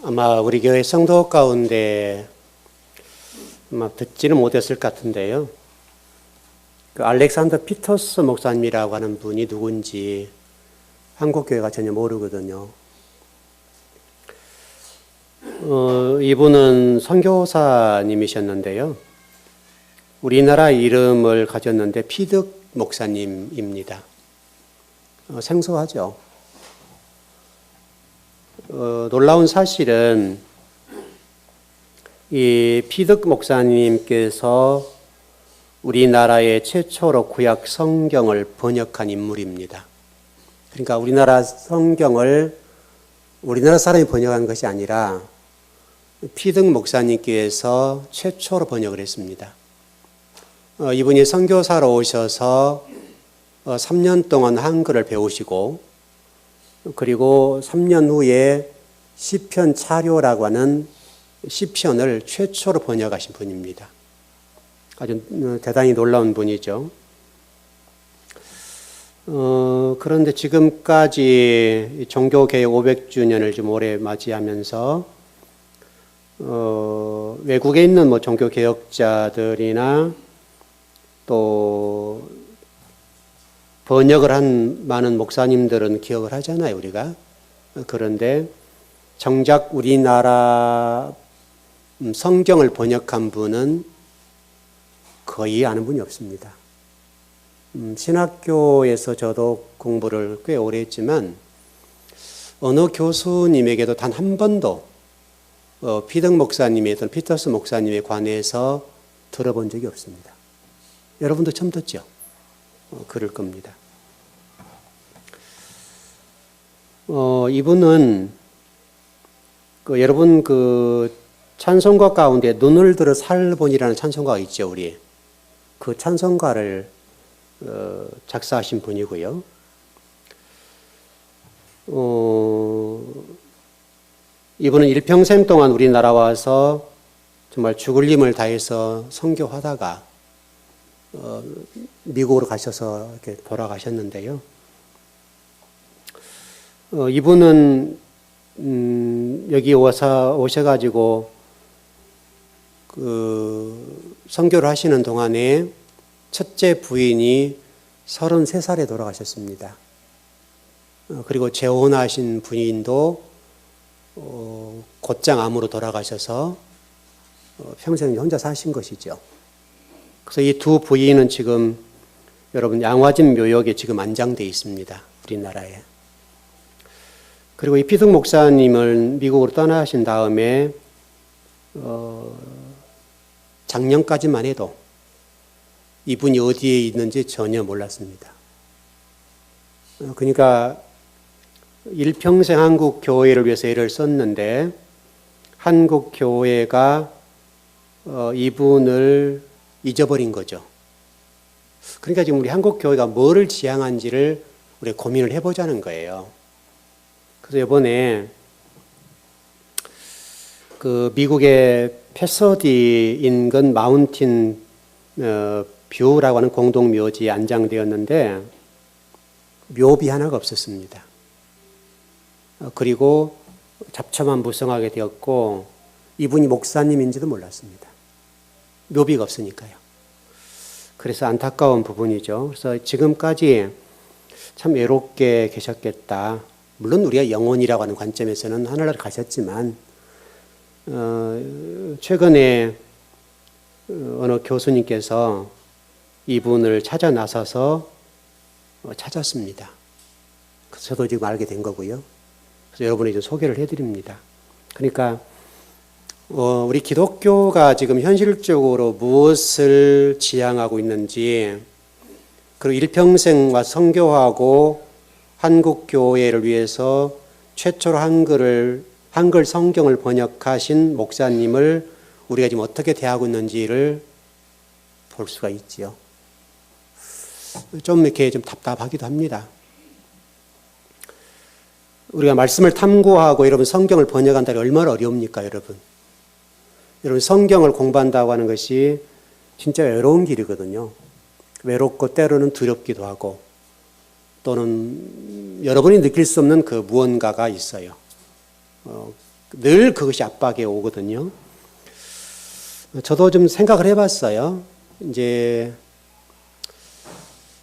아마 우리 교회 성도 가운데 아마 듣지는 못했을 것 같은데요. 그 알렉산더 피터스 목사님이라고 하는 분이 누군지 한국 교회가 전혀 모르거든요. 이분은 선교사님이셨는데요. 우리나라 이름을 가졌는데 피득 목사님입니다. 생소하죠. 놀라운 사실은 이 피득 목사님께서 우리나라의 최초로 구약 성경을 번역한 인물입니다. 그러니까 우리나라 성경을 우리나라 사람이 번역한 것이 아니라 피득 목사님께서 최초로 번역을 했습니다. 이분이 선교사로 오셔서 3년 동안 한글을 배우시고 그리고 3년 후에 시편 차료라고 하는 시편을 최초로 번역하신 분입니다. 아주 대단히 놀라운 분이죠. 그런데 지금까지 종교개혁 500주년을 좀 올해 맞이하면서 외국에 있는 종교개혁자들이나 또 번역을 한 많은 목사님들은 기억을 하잖아요, 우리가. 그런데 정작 우리나라 성경을 번역한 분은 거의 아는 분이 없습니다. 신학교에서 저도 공부를 꽤 오래 했지만 어느 교수님에게도 단 한 번도 피득 목사님의 또는 피터스 목사님에 관해서 들어본 적이 없습니다. 여러분도 처음 듣죠? 그럴 겁니다. 이분은 여러분 찬송가 가운데 눈을 들어 살본이라는 찬송가가 있죠, 우리. 그 찬송가를 작사하신 분이고요. 이분은 일평생 동안 우리나라 와서 정말 죽을 힘을 다해서 선교하다가 미국으로 가셔서 이렇게 돌아가셨는데요. 이분은 여기 오셔가지고 선교를 하시는 동안에 첫째 부인이 33살에 돌아가셨습니다. 그리고 재혼하신 부인도 곧장암으로 돌아가셔서 평생 혼자 사신 것이죠. 그래서 이 두 부인은 지금 여러분 양화진 묘역에 지금 안장되어 있습니다. 우리나라에. 그리고 이 피득 목사님을 미국으로 떠나신 다음에 작년까지만 해도 이분이 어디에 있는지 전혀 몰랐습니다. 그러니까 일평생 한국 교회를 위해서 애를 썼는데 한국 교회가 이분을 잊어버린 거죠. 그러니까 지금 우리 한국 교회가 뭐를 지향한지를 우리 고민을 해보자는 거예요. 그래서 이번에 미국의 패서디 인근 마운틴 뷰라고 하는 공동묘지에 안장되었는데 묘비 하나가 없었습니다. 그리고 잡초만 무성하게 되었고 이분이 목사님인지도 몰랐습니다. 묘비가 없으니까요. 그래서 안타까운 부분이죠. 그래서 지금까지 참 외롭게 계셨겠다. 물론 우리가 영혼이라고 하는 관점에서는 하늘나라를 가셨지만 최근에 어느 교수님께서 이분을 찾아 나서서 찾았습니다. 그래서 저도 지금 알게 된 거고요. 그래서 여러분에게 좀 소개를 해드립니다. 그러니까 우리 기독교가 지금 현실적으로 무엇을 지향하고 있는지, 그리고 일평생과 선교하고 한국 교회를 위해서 최초로 한글 성경을 번역하신 목사님을 우리가 지금 어떻게 대하고 있는지를 볼 수가 있지요. 좀 이렇게 좀 답답하기도 합니다. 우리가 말씀을 탐구하고 여러분 성경을 번역한다는 게 얼마나 어려웁니까, 여러분? 여러분 성경을 공부한다고 하는 것이 진짜 외로운 길이거든요. 외롭고 때로는 두렵기도 하고 또는 여러분이 느낄 수 없는 그 무언가가 있어요. 늘 그것이 압박에 오거든요. 저도 좀 생각을 해봤어요. 이제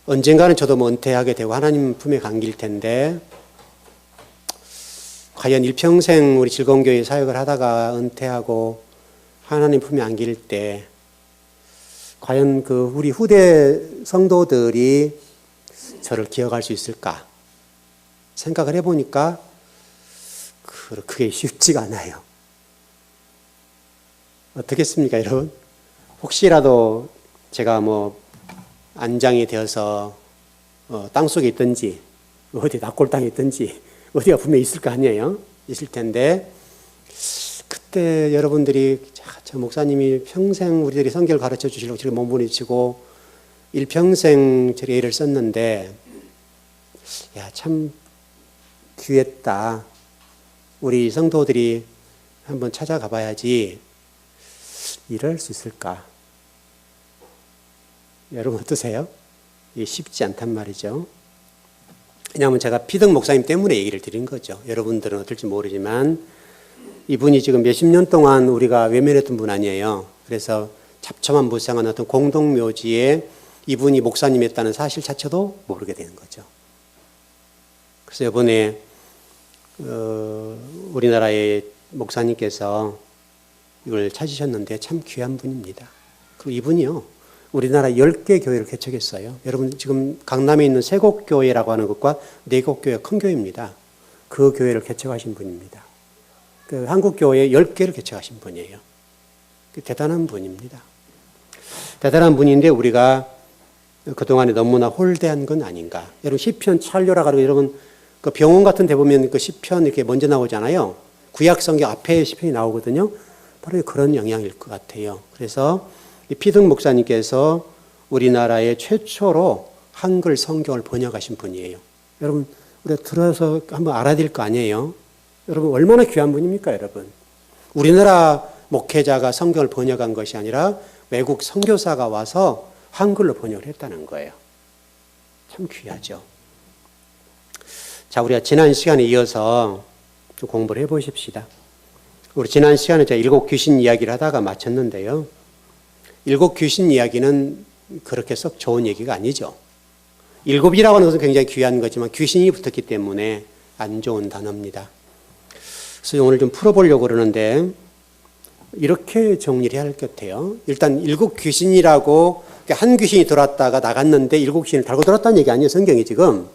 언젠가는 저도 뭐 은퇴하게 되고 하나님 품에 감길 텐데, 과연 일평생 우리 즐거운 교회 사역을 하다가 은퇴하고 하나님 품에 안길 때 과연 그 우리 후대 성도들이 저를 기억할 수 있을까 생각을 해보니까 그게 쉽지가 않아요. 어떻겠습니까, 여러분? 혹시라도 제가 뭐 안장이 되어서 땅속에 있든지 어디 납골당에 있든지 어디가 분명히 있을 거 아니에요? 있을 텐데 그때 여러분들이 저 목사님이 평생 우리들이 성경을 가르쳐 주시려고 저렇게 몸부림치고 일평생 저렇게 애를 썼는데 야, 참 귀했다. 우리 성도들이 한번 찾아가 봐야지. 이럴 수 있을까? 여러분 어떠세요? 이게 쉽지 않단 말이죠. 왜냐하면 제가 피등 목사님 때문에 얘기를 드린 거죠. 여러분들은 어떨지 모르지만 이분이 지금 몇십 년 동안 우리가 외면했던 분 아니에요. 그래서 잡초만 불쌍한 어떤 공동묘지에 이분이 목사님이었다는 사실 자체도 모르게 되는 거죠. 그래서 이번에 우리나라의 목사님께서 이걸 찾으셨는데 참 귀한 분입니다. 그리고 이분이요, 우리나라 10개 교회를 개척했어요. 여러분 지금 강남에 있는 세곡교회라고 하는 것과 내곡교회 큰 교회입니다. 그 교회를 개척하신 분입니다. 그 한국교회 10개를 개척하신 분이에요. 대단한 분입니다. 대단한 분인데 우리가 그동안에 너무나 홀대한 건 아닌가. 여러분 시편 찬료라고 하고 여러분 그 병원 같은 데 보면 그 시편 이렇게 먼저 나오잖아요. 구약 성경 앞에 시편이 나오거든요. 바로 그런 영향일 것 같아요. 그래서 이 피등 목사님께서 우리나라의 최초로 한글 성경을 번역하신 분이에요. 여러분 우리가 들어서 한번 알아야 될 거 아니에요. 여러분 얼마나 귀한 분입니까, 여러분? 우리나라 목회자가 성경을 번역한 것이 아니라 외국 선교사가 와서 한글로 번역을 했다는 거예요. 참 귀하죠. 자, 우리가 지난 시간에 이어서 좀 공부를 해보십시다. 우리 지난 시간에 제가 7 귀신 이야기를 하다가 마쳤는데요. 7 귀신 이야기는 그렇게 썩 좋은 얘기가 아니죠. 7이라고 하는 것은 굉장히 귀한 거지만 귀신이 붙었기 때문에 안 좋은 단어입니다. 그래서 오늘 좀 풀어보려고 그러는데 이렇게 정리를 해야 할 것 같아요. 일단 7 귀신이라고 한 귀신이 들어왔다가 나갔는데 7 귀신을 달고 들어왔다는 얘기 아니에요, 성경이 지금.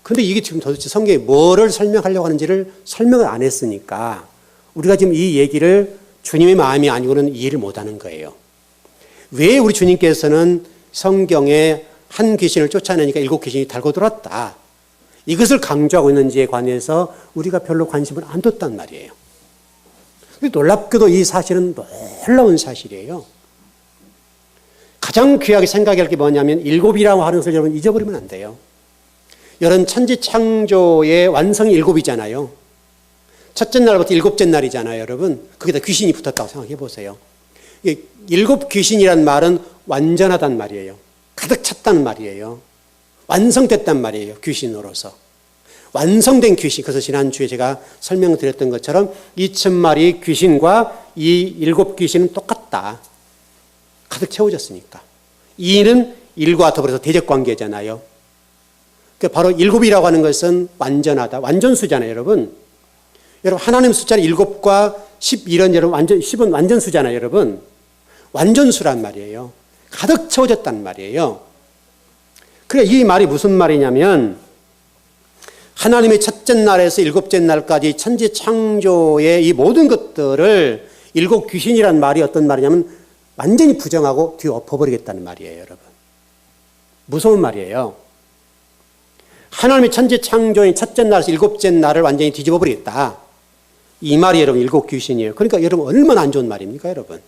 근데 이게 지금 도대체 성경이 뭐를 설명하려고 하는지를 설명을 안 했으니까 우리가 지금 이 얘기를 주님의 마음이 아니고는 이해를 못하는 거예요. 왜 우리 주님께서는 성경에 한 귀신을 쫓아내니까 7 귀신이 달고 들어왔다, 이것을 강조하고 있는지에 관해서 우리가 별로 관심을 안 뒀단 말이에요. 놀랍게도 이 사실은 놀라운 사실이에요. 가장 귀하게 생각할 게 뭐냐면 7이라고 하는 것을 여러분 잊어버리면 안 돼요. 여러분 천지창조의 완성이 7이잖아요. 첫째 날부터 7째 날이잖아요, 여러분. 거기다 귀신이 붙었다고 생각해 보세요. 7 귀신이란 말은 완전하단 말이에요. 가득 찼다는 말이에요. 완성됐단 말이에요, 귀신으로서. 완성된 귀신. 그래서 지난주에 제가 설명드렸던 것처럼 2000마리 귀신과 이 7 귀신은 똑같다. 가득 채워졌으니까. 2는 1과 더불어서 대적관계잖아요. 바로 7이라고 하는 것은 완전하다. 완전수잖아요, 여러분. 여러분, 하나님 숫자는 7과 11은 여러분 10은 완전수잖아요, 여러분. 완전수란 말이에요. 가득 채워졌단 말이에요. 그래, 이 말이 무슨 말이냐면 하나님의 첫째 날에서 7째 날까지 천지 창조의 이 모든 것들을 7 귀신이란 말이 어떤 말이냐면 완전히 부정하고 뒤엎어버리겠다는 말이에요, 여러분. 무서운 말이에요. 하나님의 천지 창조의 첫째 날에서 7째 날을 완전히 뒤집어버리겠다. 이 말이 여러분 7 귀신이에요. 그러니까 여러분 얼마나 안 좋은 말입니까, 여러분?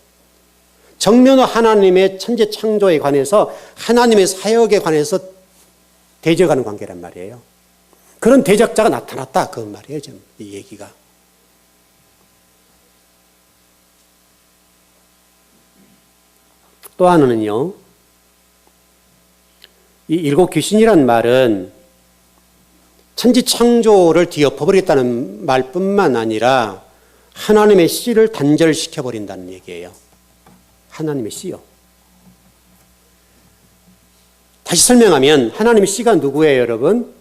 정면으로 하나님의 천지 창조에 관해서 하나님의 사역에 관해서 대적하는 관계란 말이에요. 그런 대적자가 나타났다, 그 말이에요, 지금 이 얘기가. 또 하나는요, 이 7 귀신이란 말은 천지 창조를 뒤엎어버리겠다는 말뿐만 아니라 하나님의 씨를 단절시켜 버린다는 얘기예요. 하나님의 씨요. 다시 설명하면 하나님의 씨가 누구예요, 여러분?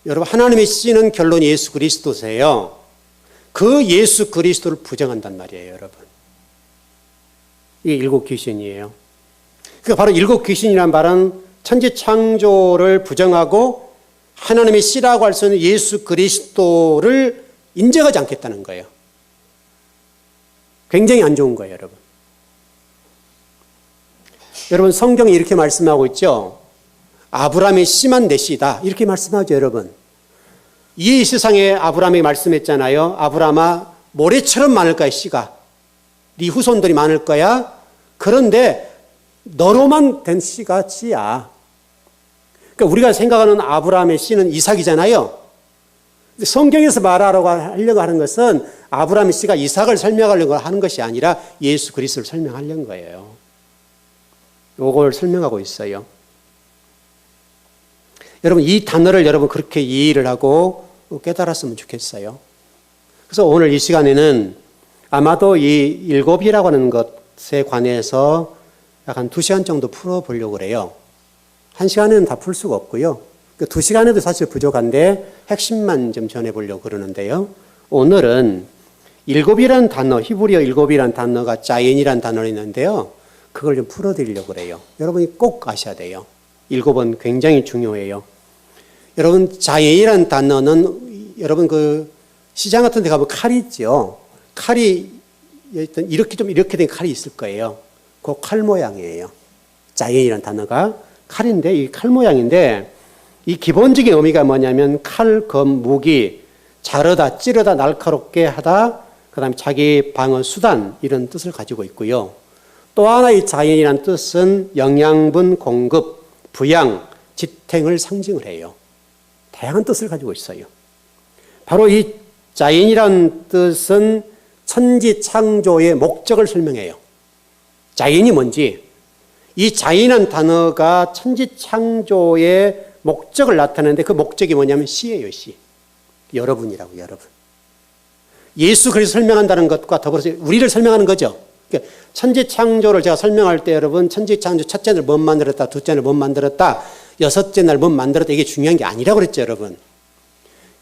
여러분, 하나님의 씨는 결론 예수 그리스도세요. 그 예수 그리스도를 부정한단 말이에요, 여러분. 이게 일곱 귀신이에요. 그러니까 바로 일곱 귀신이란 말은 천지 창조를 부정하고 하나님의 씨라고 할 수 있는 예수 그리스도를 인정하지 않겠다는 거예요. 굉장히 안 좋은 거예요, 여러분. 여러분, 성경이 이렇게 말씀하고 있죠. 아브라함의 씨만 내 씨다. 이렇게 말씀하죠, 여러분. 이 세상에 아브라함이 말씀했잖아요. 아브라함아, 모래처럼 많을 거야, 씨가. 네 후손들이 많을 거야. 그런데 너로만 된 씨가 씨야. 그러니까 우리가 생각하는 아브라함의 씨는 이삭이잖아요. 성경에서 말하려고 하는 것은 아브라함의 씨가 이삭을 설명하려고 하는 것이 아니라 예수 그리스도를 설명하려는 거예요. 이걸 설명하고 있어요. 여러분, 이 단어를 여러분 그렇게 이해를 하고 깨달았으면 좋겠어요. 그래서 오늘 이 시간에는 아마도 이 일곱이라고 하는 것에 관해서 약 한 2시간 정도 풀어보려고 그래요. 1시간에는 다 풀 수가 없고요. 2시간에도 사실 부족한데 핵심만 좀 전해보려고 그러는데요. 오늘은 일곱이라는 단어, 히브리어 일곱이라는 단어가 자연이라는 단어가 있는데요. 그걸 좀 풀어드리려고 그래요. 여러분이 꼭 아셔야 돼요. 일곱은 굉장히 중요해요. 여러분, 자연이라는 단어는 여러분 그 시장 같은 데 가면 칼이 있죠. 칼이 이렇게 된 칼이 있을 거예요. 그 칼 모양이에요. 자연이라는 단어가 칼인데, 이 칼 모양인데, 이 기본적인 의미가 뭐냐면 칼, 검, 무기, 자르다, 찌르다, 날카롭게 하다, 그 다음에 자기 방어 수단, 이런 뜻을 가지고 있고요. 또 하나 이 자연이라는 뜻은 영양분 공급, 부양, 지탱을 상징을 해요. 다양한 뜻을 가지고 있어요. 바로 이 자연이라는 뜻은 천지 창조의 목적을 설명해요. 자연이 뭔지, 이 자연이라는 단어가 천지 창조의 목적을 나타내는데 그 목적이 뭐냐면 씨예요, 씨. 여러분이라고, 여러분. 예수 그리스도 설명한다는 것과 더불어서 우리를 설명하는 거죠. 그러니까 천지 창조를 제가 설명할 때 여러분, 천지 창조 첫째 날 못 만들었다, 둘째 날 못 만들었다, 여섯째 날 못 만들었다, 이게 중요한 게 아니라고 그랬죠, 여러분.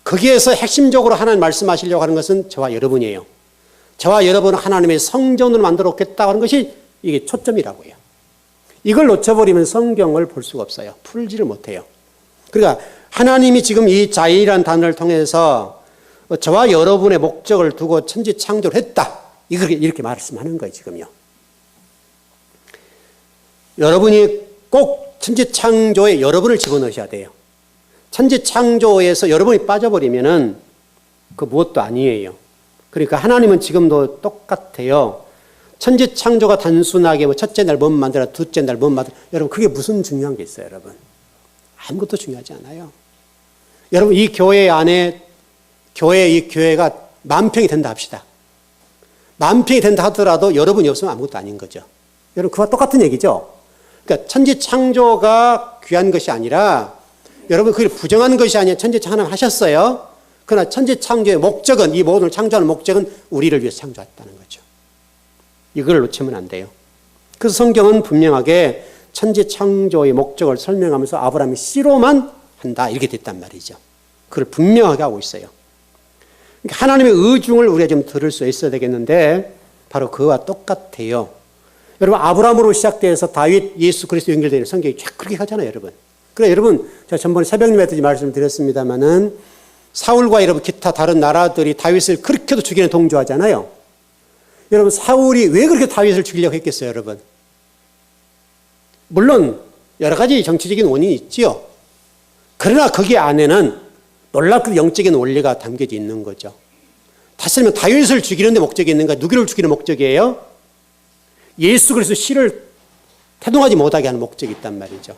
거기에서 핵심적으로 하나님 말씀하시려고 하는 것은 저와 여러분이에요. 저와 여러분은 하나님의 성전으로 만들어 놓겠다고 하는 것이 이게 초점이라고요. 이걸 놓쳐버리면 성경을 볼 수가 없어요. 풀지를 못해요. 그러니까 하나님이 지금 이 자연이라는 단어를 통해서 저와 여러분의 목적을 두고 천지 창조를 했다. 이렇게 말씀하는 거예요, 지금요. 여러분이 꼭 천지 창조에 여러분을 집어넣으셔야 돼요. 천지 창조에서 여러분이 빠져버리면은 그 무엇도 아니에요. 그러니까 하나님은 지금도 똑같아요. 천지 창조가 단순하게 뭐 첫째 날 못 만들어, 둘째 날 못 만들어. 여러분, 그게 무슨 중요한 게 있어요, 여러분? 아무것도 중요하지 않아요. 여러분, 이 교회 안에, 이 교회가 10,000평이 된다 합시다. 10,000평이 된다 하더라도 여러분이 없으면 아무것도 아닌 거죠. 여러분, 그와 똑같은 얘기죠. 그러니까 천지 창조가 귀한 것이 아니라 여러분, 그걸 부정하는 것이 아니라 천지 창조 하셨어요. 그러나 천지 창조의 목적은, 이 모든 창조하는 목적은 우리를 위해서 창조했다는 거죠. 이걸 놓치면 안 돼요. 그래서 성경은 분명하게 천지 창조의 목적을 설명하면서 아브라함의 씨로만 한다, 이렇게 됐단 말이죠. 그걸 분명하게 하고 있어요. 그러니까 하나님의 의중을 우리가 좀 들을 수 있어야 되겠는데 바로 그와 똑같아요. 여러분, 아브라함으로 시작돼서 다윗, 예수 그리스도 연결되는 성경이 그렇게 가잖아요, 여러분. 그래, 여러분, 제가 전번에 새벽님에 말씀을 드렸습니다만은 사울과 여러분 기타 다른 나라들이 다윗을 그렇게도 죽이는 동조하잖아요. 여러분, 사울이 왜 그렇게 다윗을 죽이려고 했겠어요, 여러분? 물론 여러 가지 정치적인 원인이 있지요. 그러나 거기 안에는 놀랍게도 영적인 원리가 담겨져 있는 거죠. 다시 말하면 다윗을 죽이는 데 목적이 있는가? 누구를 죽이는 목적이에요? 예수 그리스도 씨를 태동하지 못하게 하는 목적이 있단 말이죠.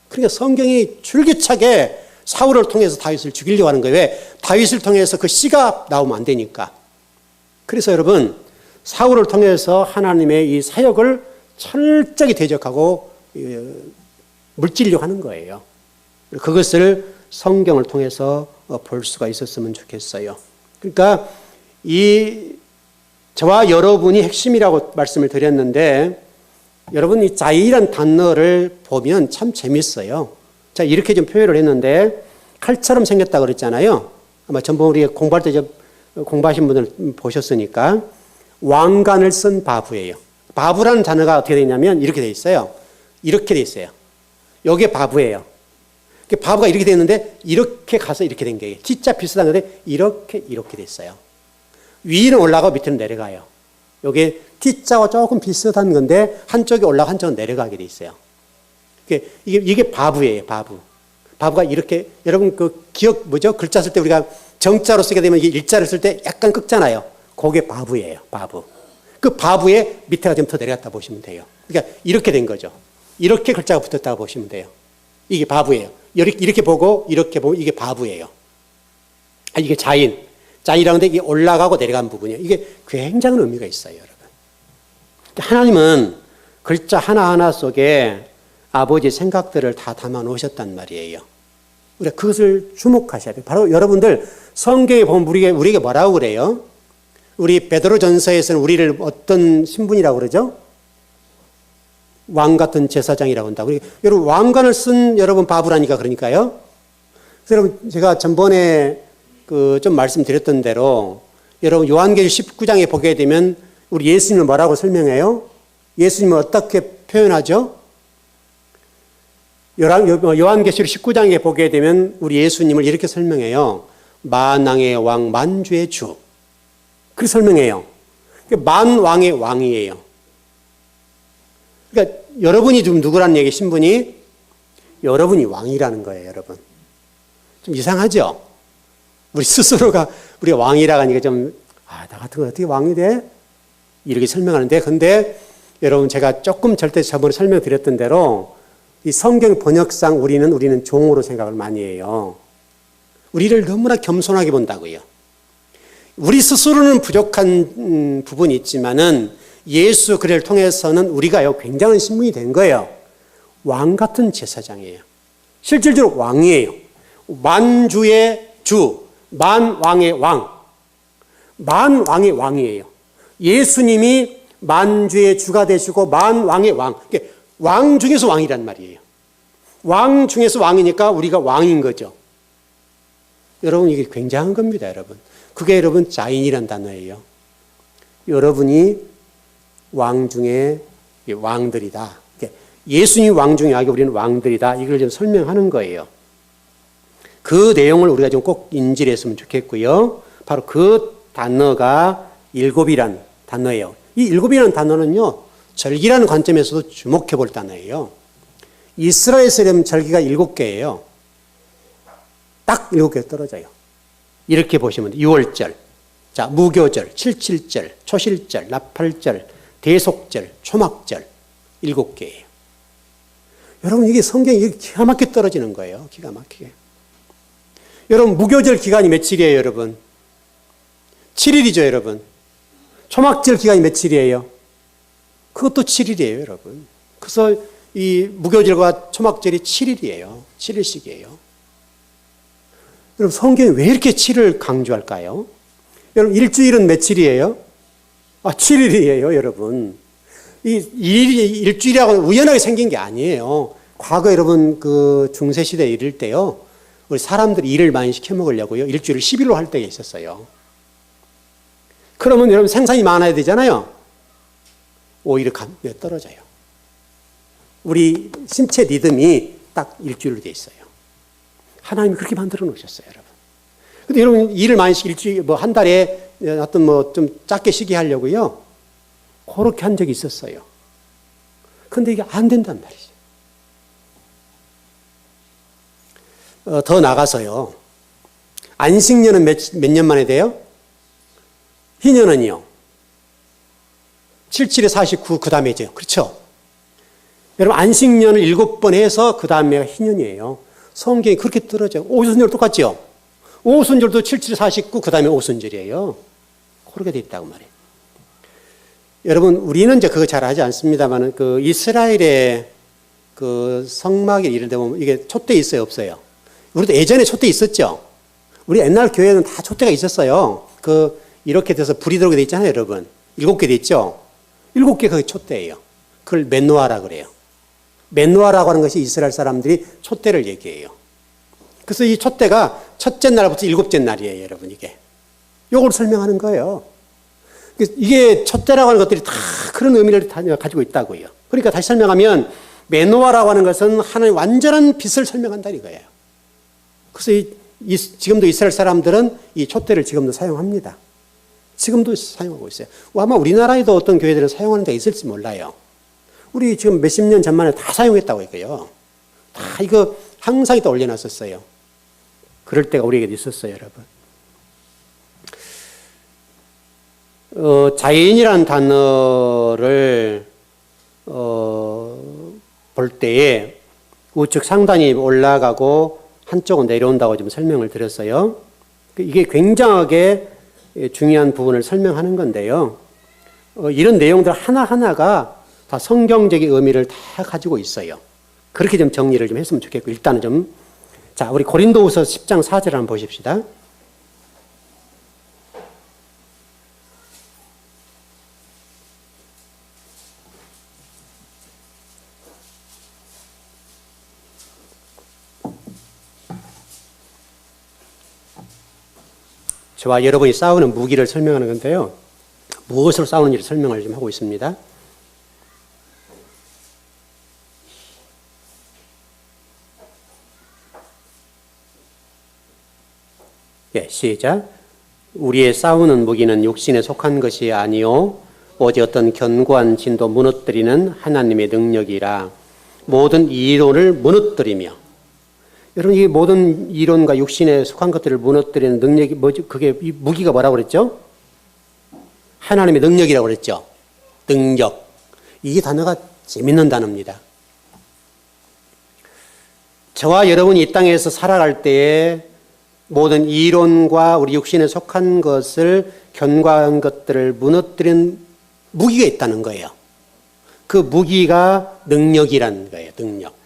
그러니까 성경이 줄기차게 사울을 통해서 다윗을 죽이려고 하는 거예요. 왜? 다윗을 통해서 그 씨가 나오면 안 되니까. 그래서 여러분, 사울을 통해서 하나님의 이 사역을 철저히 대적하고 물질려고 하는 거예요. 그것을 성경을 통해서 볼 수가 있었으면 좋겠어요. 그러니까 이 저와 여러분이 핵심이라고 말씀을 드렸는데 여러분 이 자의란 단어를 보면 참 재밌어요. 자, 이렇게 좀 표현을 했는데 칼처럼 생겼다 그랬잖아요. 아마 전부 우리 공부할 때 공부하신 분들 보셨으니까 왕관을 쓴 바보예요. 바보라는 단어가 어떻게 되냐면 이렇게 돼 있어요. 이렇게 돼 있어요. 이게 바보예요. 바보가 이렇게 됐는데 이렇게 가서 이렇게 된 거예요. T자 비슷한 건데 이렇게 돼 있어요. 위는 올라가고 밑으로 내려가요. 이게 T자와 조금 비슷한 건데 한쪽이 올라가고 한쪽은 내려가게 돼 있어요. 이게 바보예요. 바보가 이렇게 여러분 그 기억 뭐죠? 글자 쓸 때 우리가 정자로 쓰게 되면 이게 일자를 쓸 때 약간 꺾잖아요. 그게 바보예요. 바보. 그 바보의 밑에가 좀 더 내려갔다 보시면 돼요. 그러니까 이렇게 된 거죠. 이렇게 글자가 붙었다고 보시면 돼요. 이게 바보예요. 이렇게 보고 이렇게 보면 이게 바보예요. 이게 자인이라는데 이게 올라가고 내려간 부분이에요. 이게 굉장한 의미가 있어요, 여러분. 하나님은 글자 하나하나 속에 아버지의 생각들을 다 담아 놓으셨단 말이에요. 우리가 그것을 주목하셔야 돼요. 바로 여러분들 성경에 보면 우리에게 뭐라고 그래요? 우리 베드로전서에서는 우리를 어떤 신분이라고 그러죠? 왕 같은 제사장이라고 한다고. 여러분 왕관을 쓴 여러분 바보라니까 그러니까요. 그래서 여러분 제가 전번에 좀 말씀드렸던 대로 여러분 요한계시록 19장에 보게 되면 우리 예수님을 뭐라고 설명해요? 예수님을 어떻게 표현하죠? 요한계시록 19장에 보게 되면 우리 예수님을 이렇게 설명해요. 만왕의 왕, 만주의 주. 그렇게 설명해요. 만왕의 왕이에요. 그러니까 여러분이 지금 누구라는 얘기, 신분이? 여러분이 왕이라는 거예요, 여러분. 좀 이상하죠? 우리 스스로가 우리가 왕이라고 하니까 나 같은 거 어떻게 왕이 돼? 이렇게 설명하는데, 근데 여러분 제가 조금 저번에 설명드렸던 대로 이 성경 번역상 우리는 종으로 생각을 많이 해요. 우리를 너무나 겸손하게 본다고요. 우리 스스로는 부족한 부분이 있지만은 예수 그를 통해서는 우리가 굉장한 신분이 된 거예요. 왕 같은 제사장이에요. 실질적으로 왕이에요. 만주의 주, 만왕의 왕. 만왕의 왕이에요. 예수님이 만주의 주가 되시고 만왕의 왕. 왕 중에서 왕이란 말이에요. 왕 중에서 왕이니까 우리가 왕인 거죠. 여러분 이게 굉장한 겁니다, 여러분. 그게 여러분 자인이란 단어예요. 여러분이 왕 중에 왕들이다. 예수님이 왕 중에 왕이 우리는 왕들이다. 이걸 좀 설명하는 거예요. 그 내용을 우리가 좀 꼭 인지를 했으면 좋겠고요. 바로 그 단어가 일곱이란 단어예요. 이 일곱이라는 단어는요, 절기라는 관점에서도 주목해 볼 단어예요. 이스라엘에서 절기가 7개예요. 딱 7개 떨어져요. 이렇게 보시면 돼요. 6월절, 자, 무교절, 칠칠절, 초실절, 나팔절, 대속절, 초막절 7개예요. 여러분 이게 성경이 이렇게 기가 막히게 떨어지는 거예요. 기가 막히게. 여러분 무교절 기간이 며칠이에요, 여러분? 7일이죠, 여러분. 초막절 기간이 며칠이에요? 그것도 7일이에요, 여러분. 그래서 이 무교절과 초막절이 7일이에요. 7일씩이에요. 여러분 성경이 왜 이렇게 7을 강조할까요? 여러분 일주일은 며칠이에요? 7일이에요, 여러분. 일주일이라고 우연하게 생긴 게 아니에요. 과거 여러분 그 중세시대에 이럴 때요, 우리 사람들이 일을 많이 시켜 먹으려고요, 일주일을 10일로 할 때가 있었어요. 그러면 여러분 생산이 많아야 되잖아요. 오히려 떨어져요. 우리 신체 리듬이 딱 일주일로 돼 있어요. 하나님이 그렇게 만들어 놓으셨어요, 여러분. 근데 여러분 일을 많이 일주일 한 달에 어떤 좀 작게 쉬게 하려고요, 그렇게 한 적이 있었어요. 근데 이게 안 된단 말이죠. 더 나가서요, 안식년은 몇 년 만에 돼요? 희년은요? 77에 49, 그 다음에죠. 그렇죠? 여러분, 안식년을 7번 해서 그 다음에가 희년이에요. 성경이 그렇게 떨어져요. 오순절 똑같죠? 오순절도 77에 49, 그 다음에 오순절이에요. 그렇게 돼 있다고 말이에요. 여러분, 우리는 이제 그거 잘 하지 않습니다만, 그 이스라엘의 그 성막에 이런 데 보면 이게 촛대 있어요, 없어요? 우리도 예전에 촛대 있었죠? 우리 옛날 교회는 다 촛대가 있었어요. 그 이렇게 돼서 불이 들어오게 돼 있잖아요, 여러분. 7개 돼 있죠? 7개 그게 촛대예요. 그걸 메노아라 그래요. 메노아라고 하는 것이 이스라엘 사람들이 촛대를 얘기해요. 그래서 이 촛대가 첫째 날부터 7째 날이에요, 여러분, 이게. 요걸 설명하는 거예요. 이게 촛대라고 하는 것들이 다 그런 의미를 가지고 있다고요. 그러니까 다시 설명하면 메노아라고 하는 것은 하나님의 완전한 빛을 설명한다는 거예요. 그래서 지금도 이스라엘 사람들은 이 촛대를 지금도 사용합니다. 지금도 사용하고 있어요. 아마 우리나라에도 어떤 교회들은 사용하는 데가 있을지 몰라요. 우리 지금 몇십 년 전만에 다 사용했다고 했고요. 다 이거 항상 다 올려놨었어요. 그럴 때가 우리에게도 있었어요, 여러분. 자연이라는 단어를 볼 때에 우측 상단이 올라가고 한쪽은 내려온다고 좀 설명을 드렸어요. 이게 굉장하게 중요한 부분을 설명하는 건데요. 이런 내용들 하나하나가 다 성경적인 의미를 다 가지고 있어요. 그렇게 좀 정리를 좀 했으면 좋겠고, 일단은 좀, 자, 우리 고린도후서 10장 4절 한번 보십시다. 저와 여러분이 싸우는 무기를 설명하는 건데요. 무엇으로 싸우는지를 설명을 좀 하고 있습니다. 예, 시작. 우리의 싸우는 무기는 육신에 속한 것이 아니요 오직 어떤 견고한 진도 무너뜨리는 하나님의 능력이라. 모든 이론을 무너뜨리며. 여러분, 이 모든 이론과 육신에 속한 것들을 무너뜨리는 능력이 뭐죠? 그게 이 무기가 뭐라고 그랬죠? 하나님의 능력이라고 그랬죠. 능력. 이 단어가 재밌는 단어입니다. 저와 여러분이 이 땅에서 살아갈 때에 모든 이론과 우리 육신에 속한 것을, 견고한 것들을 무너뜨리는 무기가 있다는 거예요. 그 무기가 능력이라는 거예요. 능력.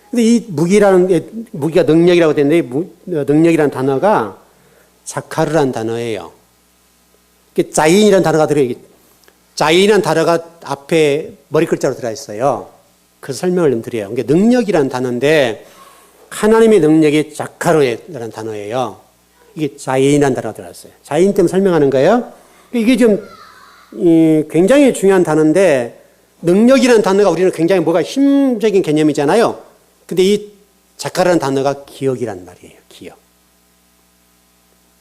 근데 이 무기가 능력이라고 되는데, 능력이라는 단어가 자카르라는 단어예요. 자인이라는 단어가 자인이라는 단어가 앞에 머리 글자로 들어있어요. 그래서 설명을 좀 드려요. 그러니까 능력이라는 단어인데, 하나님의 능력이 자카르라는 단어예요. 이게 자인이라는 단어가 들어있어요. 자인 때문에 설명하는 거예요. 이게 좀 굉장히 중요한 단어인데, 능력이라는 단어가 우리는 굉장히 뭐가 힘적인 개념이잖아요. 근데 이 자카라는 단어가 기억이란 말이에요. 기억.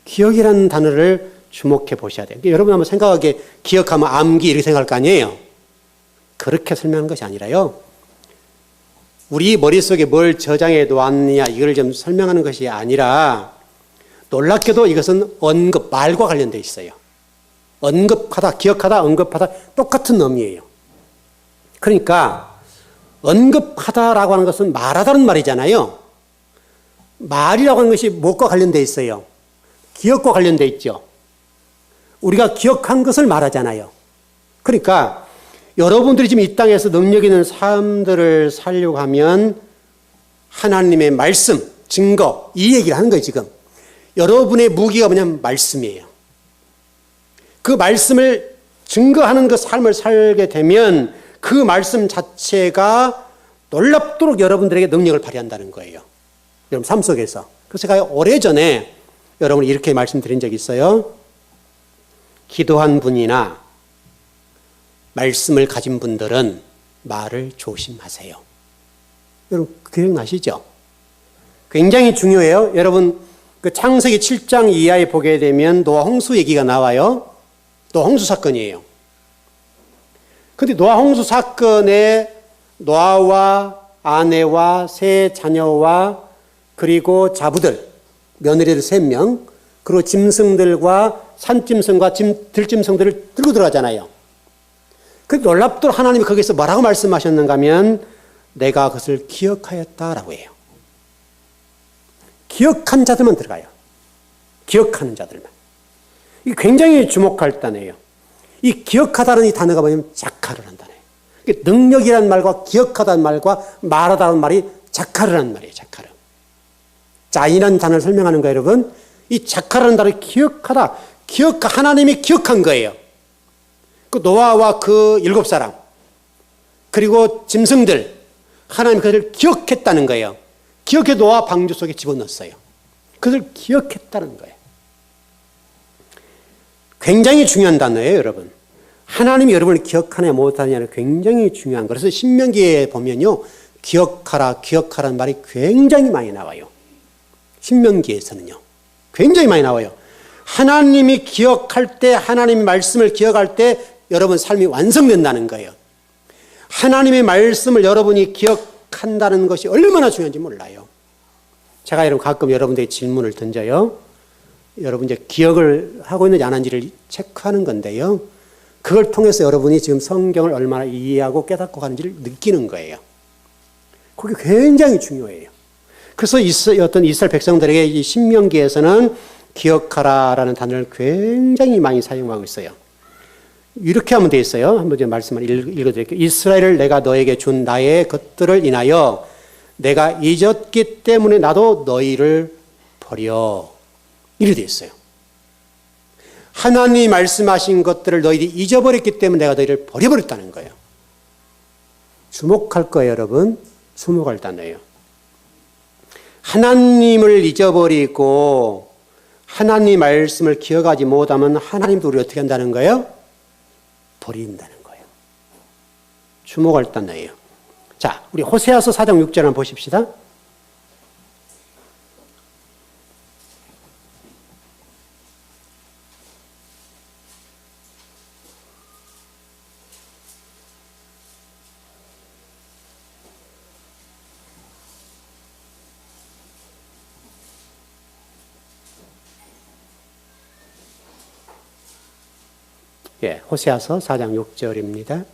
기억이라는 단어를 주목해 보셔야 돼요. 그러니까 여러분 한번 생각하기에 기억하면 암기 이렇게 생각할 거 아니에요. 그렇게 설명하는 것이 아니라요. 우리 머릿속에 뭘 저장해 놓았느냐 이걸 좀 설명하는 것이 아니라, 놀랍게도 이것은 언급, 말과 관련되어 있어요. 언급하다, 기억하다, 언급하다 똑같은 의미예요. 그러니까 언급하다라고 하는 것은 말하다는 말이잖아요. 말이라고 하는 것이 무엇과 관련되어 있어요? 기억과 관련되어 있죠. 우리가 기억한 것을 말하잖아요. 그러니까 여러분들이 지금 이 땅에서 능력 있는 삶들을 살려고 하면 하나님의 말씀, 증거, 이 얘기를 하는 거예요, 지금. 여러분의 무기가 뭐냐면 말씀이에요. 그 말씀을 증거하는 그 삶을 살게 되면 그 말씀 자체가 놀랍도록 여러분들에게 능력을 발휘한다는 거예요. 여러분 삶 속에서. 그래서 제가 오래전에 여러분 이렇게 말씀드린 적이 있어요. 기도한 분이나 말씀을 가진 분들은 말을 조심하세요. 여러분 기억나시죠? 굉장히 중요해요. 여러분 그 창세기 7장 이하에 보게 되면 노아 홍수 얘기가 나와요. 노아 홍수 사건이에요. 그런데 노아 홍수 사건에 노아와 아내와 세 자녀와 그리고 자부들, 며느리들 3명, 그리고 짐승들과 산짐승과 들짐승들을 들고 들어가잖아요. 그 놀랍도록 하나님이 거기서 뭐라고 말씀하셨는가 하면 내가 그것을 기억하였다라고 해요. 기억한 자들만 들어가요. 기억하는 자들만. 이게 굉장히 주목할 단어예요. 이 기억하다는 이 단어가 뭐냐면 자카르라는 단어예요. 능력이라는 말과 기억하다는 말과 말하다는 말이 자카르라는 말이에요. 자카르. 자인이라는 단어를 설명하는 거예요, 여러분. 이 자카르라는 단어를 기억하다. 하나님이 기억한 거예요. 그 노아와 그 7사람, 그리고 짐승들, 하나님이 그들을 기억했다는 거예요. 기억해 노아 방주 속에 집어넣었어요. 그들을 기억했다는 거예요. 굉장히 중요한 단어예요, 여러분. 하나님이 여러분을 기억하냐 못하냐는 굉장히 중요한 거예요. 그래서 신명기에 보면요, 기억하라, 기억하라는 말이 굉장히 많이 나와요. 신명기에서는요. 굉장히 많이 나와요. 하나님이 기억할 때, 하나님의 말씀을 기억할 때 여러분 삶이 완성된다는 거예요. 하나님의 말씀을 여러분이 기억한다는 것이 얼마나 중요한지 몰라요. 제가 가끔 여러분들에게 질문을 던져요. 여러분 이제 기억을 하고 있는지 안 하는지를 체크하는 건데요. 그걸 통해서 여러분이 지금 성경을 얼마나 이해하고 깨닫고 가는지를 느끼는 거예요. 그게 굉장히 중요해요. 그래서 어떤 이스라엘 백성들에게 이 신명기에서는 기억하라라는 단어를 굉장히 많이 사용하고 있어요. 이렇게 하면 돼 있어요. 한번 제가 말씀을 읽어드릴게요. 이스라엘을 내가 너에게 준 나의 것들을 인하여 내가 잊었기 때문에 나도 너희를 버려. 이렇게 돼 있어요. 하나님이 말씀하신 것들을 너희들이 잊어버렸기 때문에 내가 너희를 버려버렸다는 거예요. 주목할 거예요, 여러분. 주목할 단어예요. 하나님을 잊어버리고 하나님 말씀을 기억하지 못하면 하나님도 우리를 어떻게 한다는 거예요? 버린다는 거예요. 주목할 단어예요. 자, 우리 호세아서 4장 6절 한번 보십시다. 예, 호세아서 4장 6절입니다.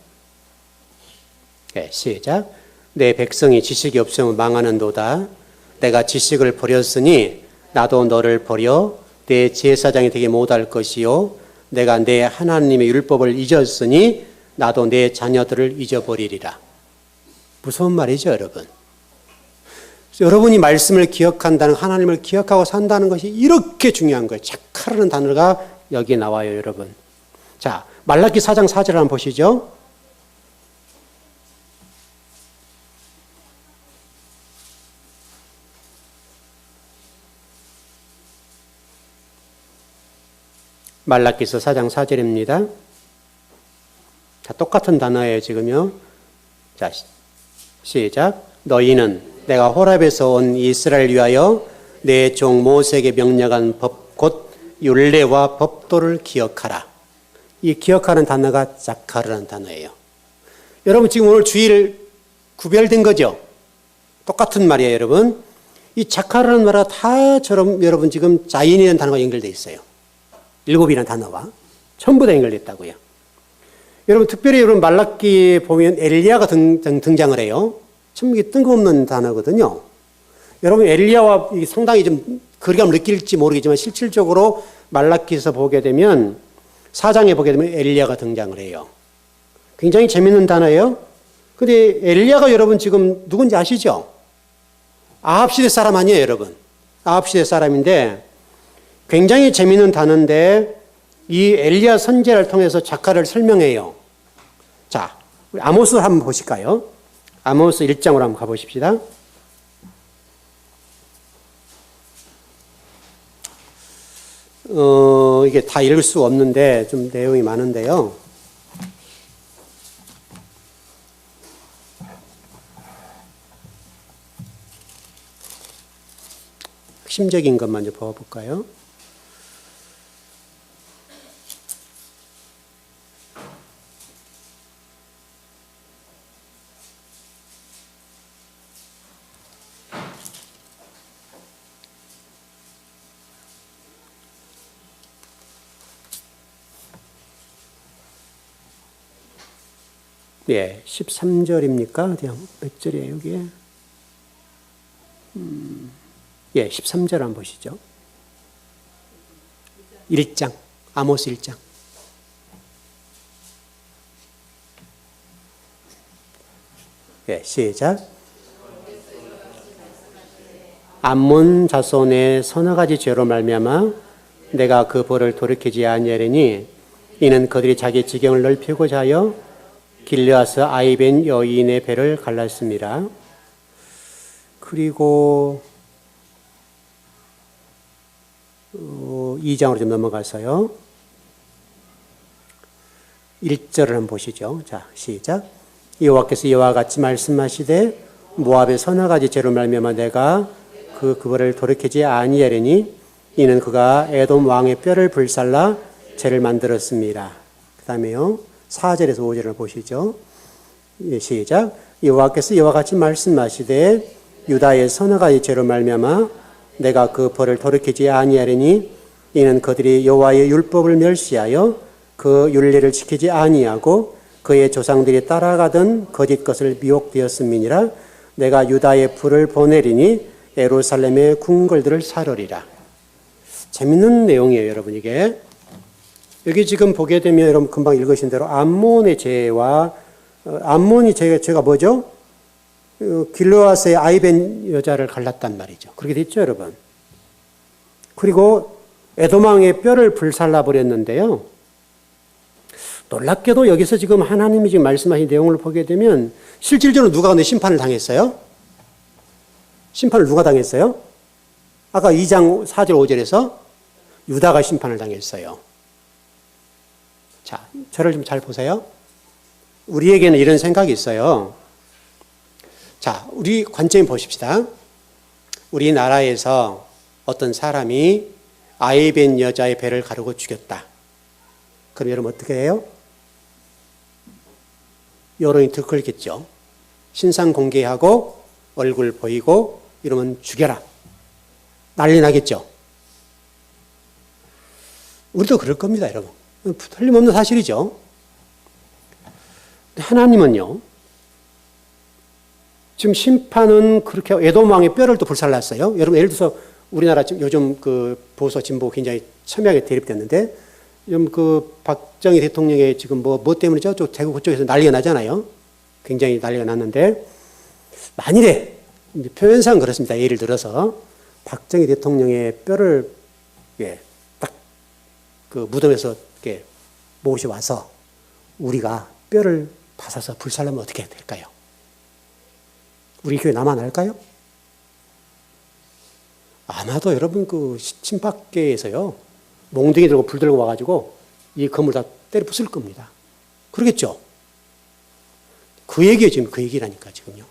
예, 시작. 내 백성이 지식이 없으면 망하는도다. 내가 지식을 버렸으니 나도 너를 버려 내 제사장이 되게 못할 것이요. 내가 내 하나님의 율법을 잊었으니 나도 내 자녀들을 잊어버리리라. 무서운 말이죠, 여러분. 여러분이 말씀을 기억한다는, 하나님을 기억하고 산다는 것이 이렇게 중요한 거예요. 자카라는 단어가 여기에 나와요, 여러분. 자, 말라기 4장 4절 한번 보시죠. 말라기서 4장 4절입니다. 자, 똑같은 단어예요, 지금요. 자, 시작. 너희는 내가 호랍에서 온 이스라엘 위하여 내 종 모세에게 명령한 법, 곧 율례와 법도를 기억하라. 이 기억하는 단어가 자카르라는 단어예요. 여러분 지금 오늘 주일 구별된 거죠? 똑같은 말이에요, 여러분. 이 자카르라는 말과 다처럼 여러분 지금 자인이라는 단어가 연결되어 있어요. 7이라는 단어와 전부 다 연결됐다고요. 여러분 특별히 여러분 말라기 보면 엘리야가 등장을 해요. 참 이게 뜬금없는 단어거든요. 여러분 엘리야와 상당히 좀 거리감을 느낄지 모르겠지만 실질적으로 말라기에서 보게 되면 4장에 보게 되면 엘리야가 등장을 해요. 굉장히 재밌는 단어예요. 근데 엘리야가 여러분 지금 누군지 아시죠? 아합 시대 사람 아니에요, 여러분. 아합 시대 사람인데 굉장히 재밌는 단어인데 이 엘리야 선지자를 통해서 자카를 설명해요. 자, 우리 아모스 한번 보실까요? 아모스 1장으로 한번 가보십시다. 이게 다 읽을 수 없는데 좀 내용이 많은데요. 핵심적인 것만 좀 봐볼까요? 예, 13절입니까? 몇 절이에요, 여기에? 예, 13절 한번 보시죠. 1장, 아모스 1장. 예, 시작. 암몬 자손의 서너 가지 죄로 말미암아 내가 그 벌을 돌이키지 아니하리니 이는 그들이 자기 지경을 넓히고자 하여 길르앗의 아이벤 여인의 배를 갈랐습니다. 그리고 2장으로 좀 넘어가서요. 1절을 한번 보시죠. 자, 시작. 여호와께서 이와 같이 말씀하시되 모압의 서너 가지 죄로 말미암아 내가 그 벌을 돌이키지 아니하리니 이는 그가 에돔 왕의 뼈를 불살라 죄를 만들었습니다. 그 다음에요. 4절에서 5절을 보시죠. 시작. 여호와께서 이와 같이 말씀하시되 유다의 서너 가지 죄로 말미암아 내가 그 벌을 돌이키지 아니하리니 이는 그들이 여호와의 율법을 멸시하여 그 율례를 지키지 아니하고 그의 조상들이 따라가던 거짓 것을 미혹되었음이니라. 내가 유다의 불을 보내리니 예루살렘의 궁궐들을 사르리라. 재밌는 내용이에요, 여러분. 이게 여기 지금 보게 되면 여러분 금방 읽으신 대로 암몬의 죄와 암몬이 죄가 뭐죠? 길르앗의 아이벤 여자를 갈랐단 말이죠. 그렇게 됐죠, 여러분. 그리고 에돔 왕의 뼈를 불살라 버렸는데요. 놀랍게도 여기서 지금 하나님이 지금 말씀하신 내용을 보게 되면 실질적으로 누가 근데 심판을 당했어요? 심판을 누가 당했어요? 아까 2장 4절 5절에서 유다가 심판을 당했어요. 자, 저를 좀 잘 보세요. 우리에게는 이런 생각이 있어요. 자, 우리 관점 보십시다. 우리나라에서 어떤 사람이 아이벤 여자의 배를 가르고 죽였다. 그럼 여러분 어떻게 해요? 여론이 들끓겠죠. 신상 공개하고 얼굴 보이고 이러면 죽여라. 난리 나겠죠. 우리도 그럴 겁니다, 여러분. 틀림없는 사실이죠. 하나님은요, 지금 심판은 그렇게 에돔 왕의 뼈를 또 불살랐어요. 여러분, 예를 들어서 우리나라 지금 요즘 그 보수 진보 굉장히 첨예하게 대립됐는데, 지금 그 박정희 대통령의 지금 뭐 때문이죠? 저 대구 그쪽에서 난리가 나잖아요. 굉장히 난리가 났는데, 만일에 표현상 그렇습니다. 예를 들어서 박정희 대통령의 뼈를 딱 그 무덤에서 이렇게 모셔와서 우리가 뼈를 파서 불살라면 어떻게 될까요? 우리 교회 나만 할까요? 아마도 여러분 그 친박계에서요, 몽둥이 들고 불 들고 와가지고 이 건물 다 때려 부술 겁니다. 그러겠죠? 그 얘기예요, 지금 그 얘기라니까, 지금요.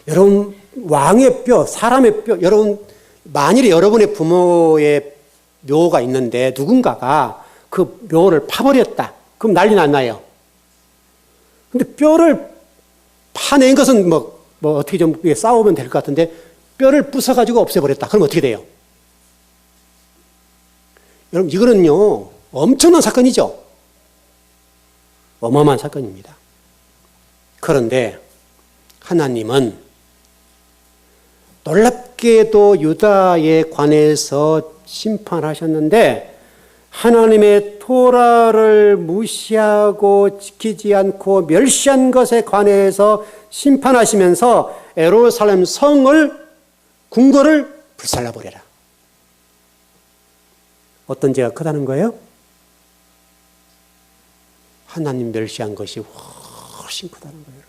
여러분, 왕의 뼈, 사람의 뼈, 여러분, 만일에 여러분의 부모의 묘가 있는데 누군가가 그 묘를 파버렸다. 그럼 난리 났나요? 근데 뼈를 파낸 것은 뭐 어떻게 좀 싸우면 될 것 같은데 뼈를 부숴가지고 없애버렸다. 그럼 어떻게 돼요? 여러분, 이거는요, 엄청난 사건이죠? 어마어마한 사건입니다. 그런데 하나님은 놀랍게도 유다에 관해서 심판하셨는데 하나님의 토라를 무시하고 지키지 않고 멸시한 것에 관해서 심판하시면서 예루살렘 성을 궁궐을 불살라버려라. 어떤 죄가 크다는 거예요? 하나님 멸시한 것이 훨씬 크다는 거예요.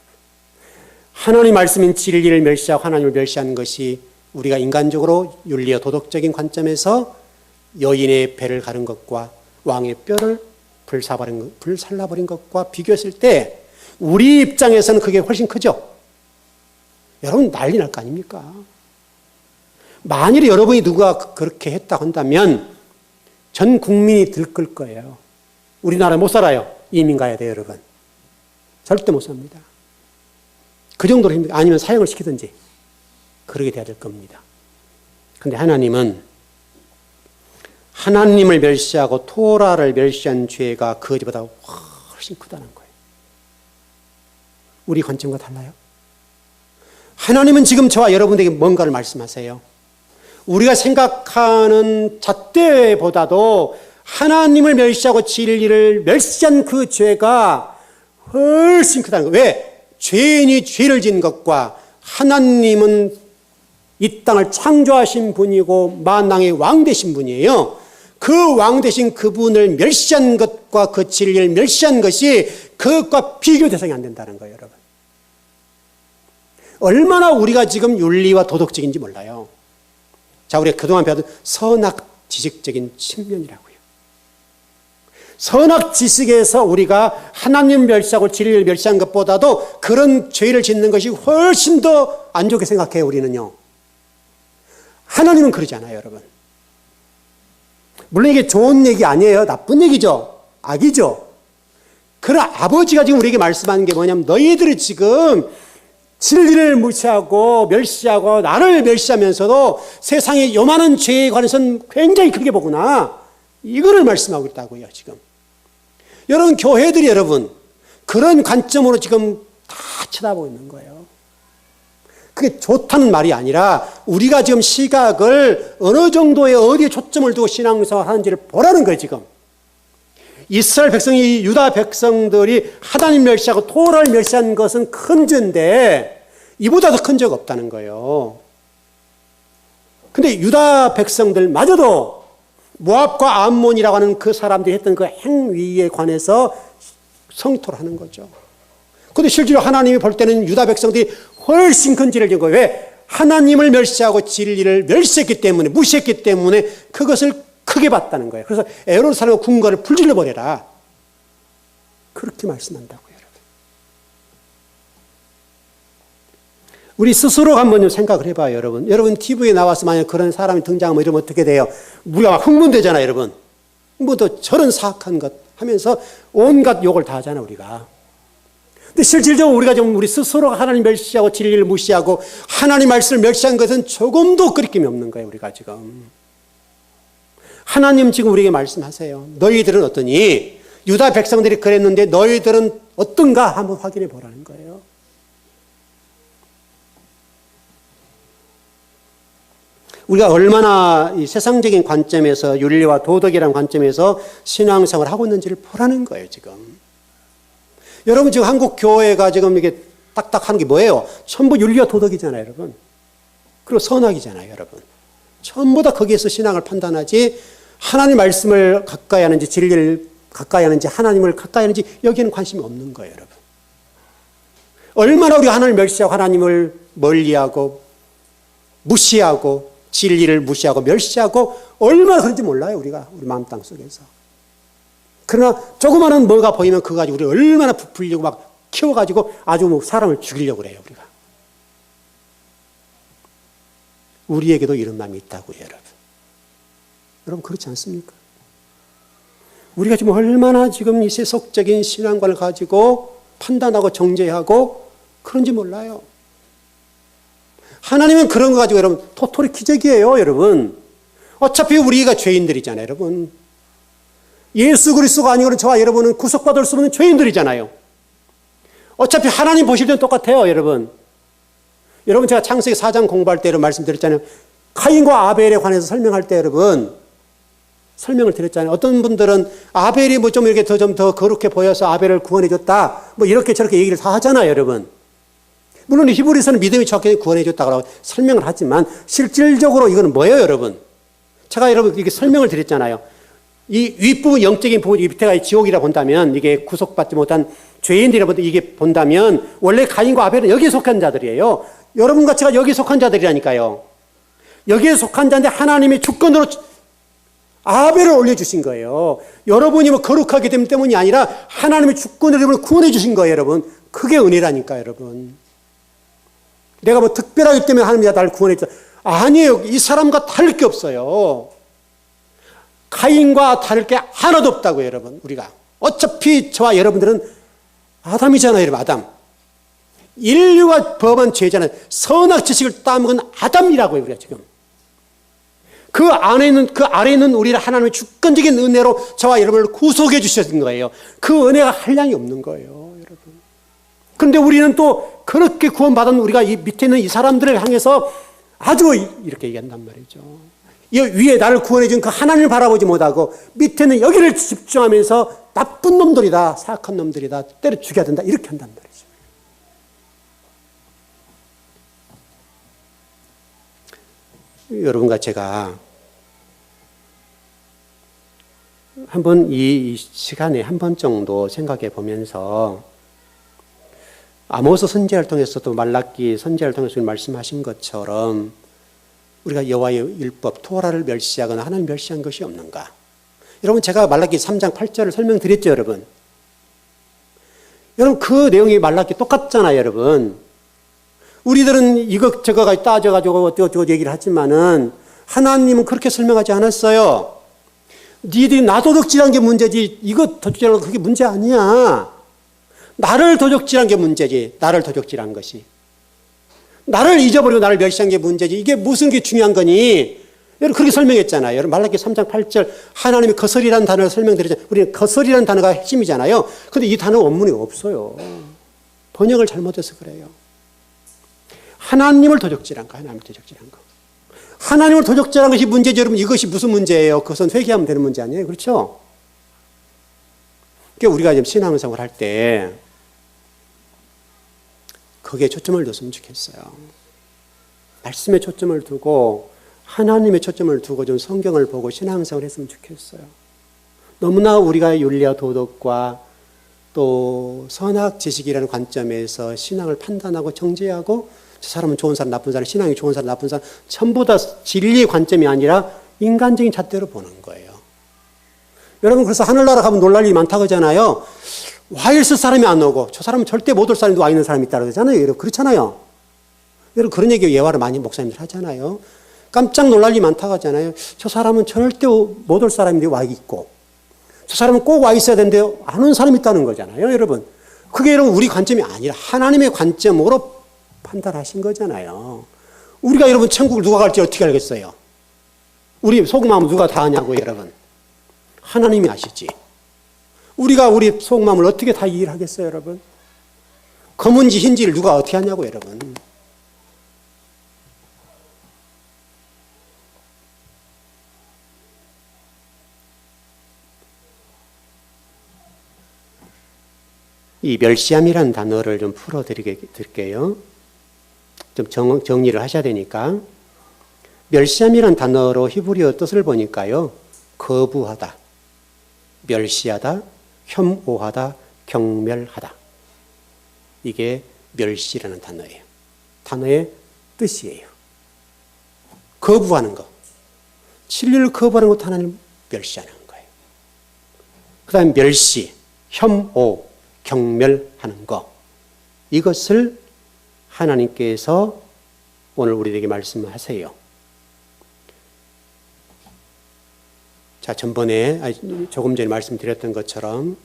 하나님 말씀인 진리를 멸시하고 하나님을 멸시하는 것이 우리가 인간적으로 윤리와 도덕적인 관점에서 여인의 배를 가른 것과 왕의 뼈를 불살라버린 것과 비교했을 때 우리 입장에서는 그게 훨씬 크죠. 여러분 난리 날 거 아닙니까? 만일에 여러분이 누가 그렇게 했다고 한다면 전 국민이 들끓 거예요. 우리나라 못 살아요. 이민 가야 돼요, 여러분. 절대 못 삽니다. 그 정도로 힘들어. 아니면 사형을 시키든지 그러게 돼야 될 겁니다. 그런데 하나님은 하나님을 멸시하고 토라를 멸시한 죄가 그 죄보다 훨씬 크다는 거예요. 우리 관점과 달라요. 하나님은 지금 저와 여러분에게 뭔가를 말씀하세요. 우리가 생각하는 잣대보다도 하나님을 멸시하고 진리를 멸시한 그 죄가 훨씬 크다는 거예요. 왜? 죄인이 죄를 지은 것과 하나님은 이 땅을 창조하신 분이고 만왕의 왕 되신 분이에요. 그 왕 되신 그분을 멸시한 것과 그 진리를 멸시한 것이 그것과 비교 대상이 안 된다는 거예요, 여러분. 얼마나 우리가 지금 윤리와 도덕적인지 몰라요. 자, 우리가 그동안 배웠던 선악 지식적인 측면이라고요. 선악 지식에서 우리가 하나님 멸시하고 진리를 멸시한 것보다도 그런 죄를 짓는 것이 훨씬 더 안 좋게 생각해요, 우리는요. 하나님은 그러지 않아요, 여러분. 물론 이게 좋은 얘기 아니에요. 나쁜 얘기죠. 악이죠. 그러나 아버지가 지금 우리에게 말씀하는 게 뭐냐면 너희들이 지금 진리를 무시하고 멸시하고 나를 멸시하면서도 세상의 요만한 죄에 관해서는 굉장히 크게 보구나. 이거를 말씀하고 있다고요, 지금. 여러분, 교회들이 여러분, 그런 관점으로 지금 다 쳐다보고 있는 거예요. 그게 좋다는 말이 아니라 우리가 지금 시각을 어느 정도의 어디에 초점을 두고 신앙생활 하는지를 보라는 거예요, 지금. 이스라엘 백성이, 유다 백성들이 하나님 멸시하고 토라를 멸시한 것은 큰 죄인데 이보다 더 큰 죄가 없다는 거예요. 근데 유다 백성들마저도 모압과 암몬이라고 하는 그 사람들이 했던 그 행위에 관해서 성토를 하는 거죠. 근데 실제로 하나님이 볼 때는 유다 백성들이 훨씬 큰 죄를 지은 거예요. 왜? 하나님을 멸시하고 진리를 멸시했기 때문에, 무시했기 때문에 그것을 크게 봤다는 거예요. 그래서 에루살렘 궁궐을 불질러 버려라. 그렇게 말씀한다고요, 여러분. 우리 스스로 한번 좀 생각을 해봐요, 여러분. 여러분 TV에 나와서 만약 그런 사람이 등장하면 이러면 어떻게 돼요? 우리가 막 흥분되잖아요, 여러분. 뭐 또 저런 사악한 것 하면서 온갖 욕을 다 하잖아요, 우리가. 근데 실질적으로 우리가 좀 우리 스스로가 하나님 멸시하고 진리를 무시하고 하나님 말씀을 멸시한 것은 조금도 끄리낌이 없는 거예요, 우리가 지금. 하나님 지금 우리에게 말씀하세요. 너희들은 어떠니? 유다 백성들이 그랬는데 너희들은 어떤가 한번 확인해 보라는 거예요. 우리가 얼마나 이 세상적인 관점에서 윤리와 도덕이라는 관점에서 신앙생활을 하고 있는지를 보라는 거예요, 지금. 여러분 지금 한국 교회가 지금 이게 딱딱하는 게 뭐예요? 전부 윤리와 도덕이잖아요, 여러분. 그리고 선악이잖아요, 여러분. 전부 다 거기에서 신앙을 판단하지 하나님 말씀을 가까이 하는지 진리를 가까이 하는지 하나님을 가까이 하는지 여기에는 관심이 없는 거예요, 여러분. 얼마나 우리가 하나님을 멸시하고 하나님을 멀리하고 무시하고 진리를 무시하고 멸시하고 얼마나 그런지 몰라요, 우리가 우리 마음 땅 속에서. 그러나 조그마한 뭐가 보이면 그거 가지고 우리 얼마나 부풀리고 막 키워가지고 아주 뭐 사람을 죽이려고 그래요, 우리가. 우리에게도 이런 마음이 있다고요, 여러분. 여러분 그렇지 않습니까? 우리가 지금 얼마나 지금 이 세속적인 신앙관을 가지고 판단하고 정죄하고 그런지 몰라요. 하나님은 그런 거 가지고 여러분 토토리 기적이에요, 여러분. 어차피 우리가 죄인들이잖아요, 여러분. 예수 그리스도가 아니고는 저와 여러분은 구속받을 수 없는 죄인들이잖아요. 어차피 하나님 보실 때는 똑같아요, 여러분. 여러분 제가 창세기 4장 공부할 때 말씀드렸잖아요. 카인과 아벨에 관해서 설명할 때 여러분 설명을 드렸잖아요. 어떤 분들은 아벨이 뭐 좀 이렇게 좀 더 거룩해 보여서 아벨을 구원해 줬다. 뭐 이렇게 저렇게 얘기를 다 하잖아요, 여러분. 물론 히브리서는 믿음이 좋게 구원해 줬다고 설명을 하지만 실질적으로 이거는 뭐예요, 여러분? 제가 여러분 이렇게 설명을 드렸잖아요. 이 윗부분 영적인 부분, 이 밑에가 지옥이라 본다면 이게 구속받지 못한 죄인들이라 이게 본다면 원래 가인과 아벨은 여기에 속한 자들이에요. 여러분과 제가 여기에 속한 자들이라니까요. 여기에 속한 자인데 하나님이 주권으로 아벨을 올려주신 거예요. 여러분이 뭐 거룩하게 됨 때문이 아니라 하나님의 주권으로 여러분을 구원해 주신 거예요, 여러분. 그게 은혜라니까, 여러분. 내가 뭐 특별하기 때문에 하나님이 나를 구원해 줬다. 아니에요. 이 사람과 다를 게 없어요. 카인과 다를 게 하나도 없다고요, 여러분. 우리가. 어차피 저와 여러분들은 아담이잖아요, 여러분. 아담. 인류가 범한 죄잖아요. 선악 지식을 따먹은 아담이라고요, 우리가 지금. 그 아래에 있는 우리를 하나님의 주권적인 은혜로 저와 여러분을 구속해 주셨던 거예요. 그 은혜가 한량이 없는 거예요, 여러분. 그런데 우리는 또 그렇게 구원받은 우리가 이 밑에 있는 이 사람들을 향해서 아주 이렇게 얘기한단 말이죠. 이 위에 나를 구원해 준 그 하나님을 바라보지 못하고 밑에는 여기를 집중하면서 나쁜 놈들이다, 사악한 놈들이다, 때려 죽여야 된다, 이렇게 한단 말이죠. 여러분과 제가 한번 이 시간에 한 번 정도 생각해 보면서 아모스 선지자를 통해서도 말라기 선지자를 통해서 말씀하신 것처럼 우리가 여호와의 율법 토라를 멸시하거나 하나님 멸시한 것이 없는가? 여러분 제가 말라기 3장 8절을 설명드렸죠, 여러분. 여러분 그 내용이 말라기 똑같잖아요, 여러분. 우리들은 이것저것 따져가지고 어쩌고 얘기를 하지만은 하나님은 그렇게 설명하지 않았어요. 니들이 나 도적질한 게 문제지 이거 도적질한 거 그게 문제 아니야. 나를 도적질한 게 문제지. 나를 도적질한 것이. 나를 잊어버리고 나를 멸시한 게 문제지. 이게 무슨 게 중요한 거니? 여러분 그렇게 설명했잖아요. 여러분 말라기 3장 8절 하나님이 거설이라는 단어를 설명드렸잖아요. 우리는 거설이라는 단어가 핵심이잖아요. 그런데 이 단어 원문이 없어요. 번역을 잘못해서 그래요. 하나님을 도적질한 거, 하나님을 도적질한 거. 하나님을 도적질한 것이 문제죠, 여러분. 이것이 무슨 문제예요? 그것은 회개하면 되는 문제 아니에요? 그렇죠? 그러니까 우리가 지금 신앙생활 할 때 거기에 초점을 뒀으면 좋겠어요. 말씀에 초점을 두고 하나님의 초점을 두고 좀 성경을 보고 신앙생활을 했으면 좋겠어요. 너무나 우리가 윤리와 도덕과 또 선악 지식이라는 관점에서 신앙을 판단하고 정죄하고 저 사람은 좋은 사람, 나쁜 사람, 신앙이 좋은 사람, 나쁜 사람 전부 다 진리의 관점이 아니라 인간적인 잣대로 보는 거예요. 여러분 그래서 하늘나라 가면 놀랄 일이 많다고 하잖아요. 와 있을 사람이 안 오고 저 사람은 절대 못 올 사람도 와 있는 사람이 있다고 그러잖아요. 여러분 그렇잖아요. 여러분 그런 얘기 예화를 많이 목사님들 하잖아요. 깜짝 놀랄 일이 많다고 하잖아요. 저 사람은 절대 못 올 사람인데 와 있고 저 사람은 꼭 와 있어야 되는데 안 온 사람이 있다는 거잖아요. 여러분 그게 여러분 우리 관점이 아니라 하나님의 관점으로 판단하신 거잖아요. 우리가 여러분 천국을 누가 갈지 어떻게 알겠어요? 우리 속마음 누가 다 아냐고 여러분. 하나님이 아시지. 우리가 우리 속마음을 어떻게 다 이해를 하겠어요, 여러분? 검은지 흰지를 누가 어떻게 하냐고, 여러분. 이 멸시함이라는 단어를 좀 풀어드릴게요. 좀 정리를 하셔야 되니까. 멸시함이라는 단어로 히브리어 뜻을 보니까요. 거부하다, 멸시하다, 혐오하다, 경멸하다. 이게 멸시라는 단어예요. 단어의 뜻이에요. 거부하는 거. 진리를 거부하는 것도 하나님 멸시하는 거예요. 그 다음에 멸시, 혐오, 경멸하는 거. 이것을 하나님께서 오늘 우리에게 말씀하세요. 자, 조금 전에 말씀드렸던 것처럼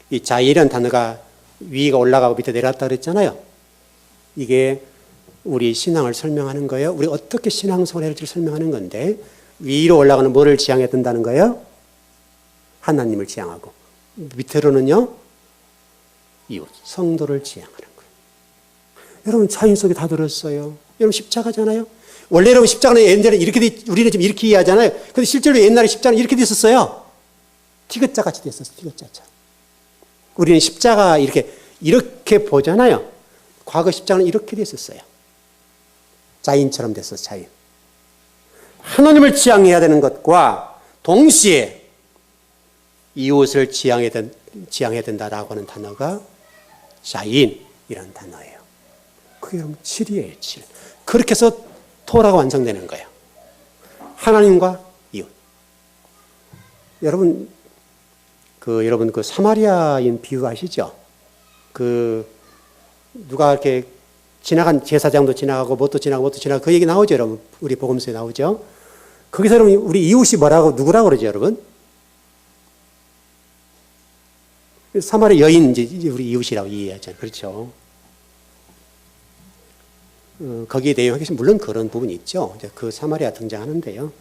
이 자의라는 단어가 위가 올라가고 밑에 내려갔다 그랬잖아요. 이게 우리 신앙을 설명하는 거예요. 우리 어떻게 신앙생활을 할지를 설명하는 건데 위로 올라가는 뭐를 지향해야 된다는 거예요? 하나님을 지향하고 밑으로는요? 이웃, 성도를 지향하는 거예요. 여러분 자인 속에 다 들었어요. 여러분 십자가잖아요. 원래 여러분 십자가는 옛날에 우리는 지금 이렇게 이해하잖아요. 근데 실제로 옛날에 십자가는 이렇게 돼 있었어요. 티귿자 같이 돼 있었어요. 티귿자처럼. 우리는 십자가 이렇게 보잖아요. 과거 십자가는 이렇게 돼 있었어요. 자인처럼 됐어, 자인. 하나님을 지향해야 되는 것과 동시에 이웃을 지향해야 된다라고 하는 단어가 자인이라는 단어예요. 그게 여러분 7이에요, 7. 그렇게 해서 토라가 완성되는 거예요. 하나님과 이웃. 여러분 그 사마리아인 비유 아시죠? 누가 이렇게 지나간 제사장도 지나가고 뭣도 지나가고 그 얘기 나오죠, 여러분. 우리 복음서에 나오죠. 거기서 여러분 우리 이웃이 누구라고 그러죠, 여러분? 사마리아 여인 이제 우리 이웃이라고 이해하잖아요. 그렇죠? 거기에 내용하기 물론 그런 부분이 있죠. 그 사마리아 등장하는데요.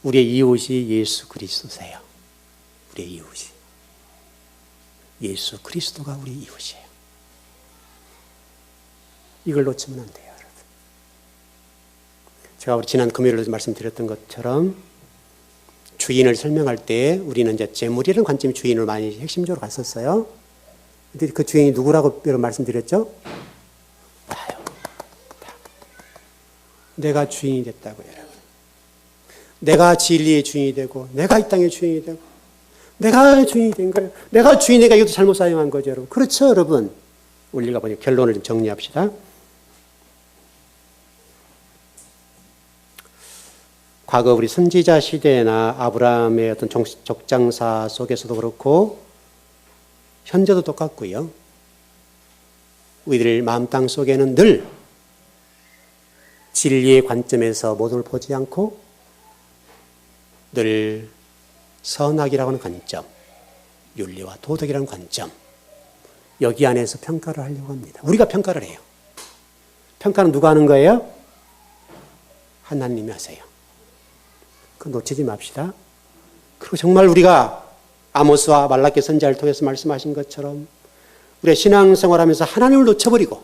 우리의 이웃이 예수 그리스도세요. 우리의 이웃이. 예수 그리스도가 우리 이웃이에요. 이걸 놓치면 안 돼요, 여러분. 제가 우리 지난 금요일에 말씀드렸던 것처럼 주인을 설명할 때 우리는 이제 재물이라는 관점이 주인을 많이 핵심적으로 갔었어요. 근데 그 주인이 누구라고 여러분 말씀드렸죠? 나요. 내가 주인이 됐다고 여러분. 내가 진리의 주인이 되고 내가 이 땅의 주인이 되고 내가 주인이 된 거예요. 내가 주인이니까 이것도 잘못 사용한 거죠, 여러분. 그렇죠, 여러분. 우리가 보니 결론을 좀 정리합시다. 과거 우리 선지자 시대나 아브라함의 어떤 적장사 속에서도 그렇고 현재도 똑같고요. 우리들 마음 땅 속에는 늘 진리의 관점에서 모든 걸 보지 않고 늘 선악이라고 하는 관점, 윤리와 도덕이라는 관점, 여기 안에서 평가를 하려고 합니다. 우리가 평가를 해요. 평가는 누가 하는 거예요? 하나님이 하세요. 그거 놓치지 맙시다. 그리고 정말 우리가 아모스와 말라기 선지자를 통해서 말씀하신 것처럼 우리의 신앙생활하면서 하나님을 놓쳐버리고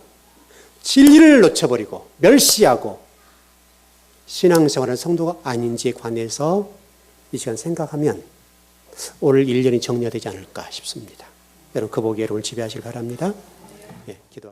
진리를 놓쳐버리고 멸시하고 신앙생활하는 성도가 아닌지에 관해서 이 시간 생각하면 오늘 1년이 정리되지 않을까 싶습니다. 여러분 그 복이 여러분을 지배하시길 바랍니다. 예, 기도.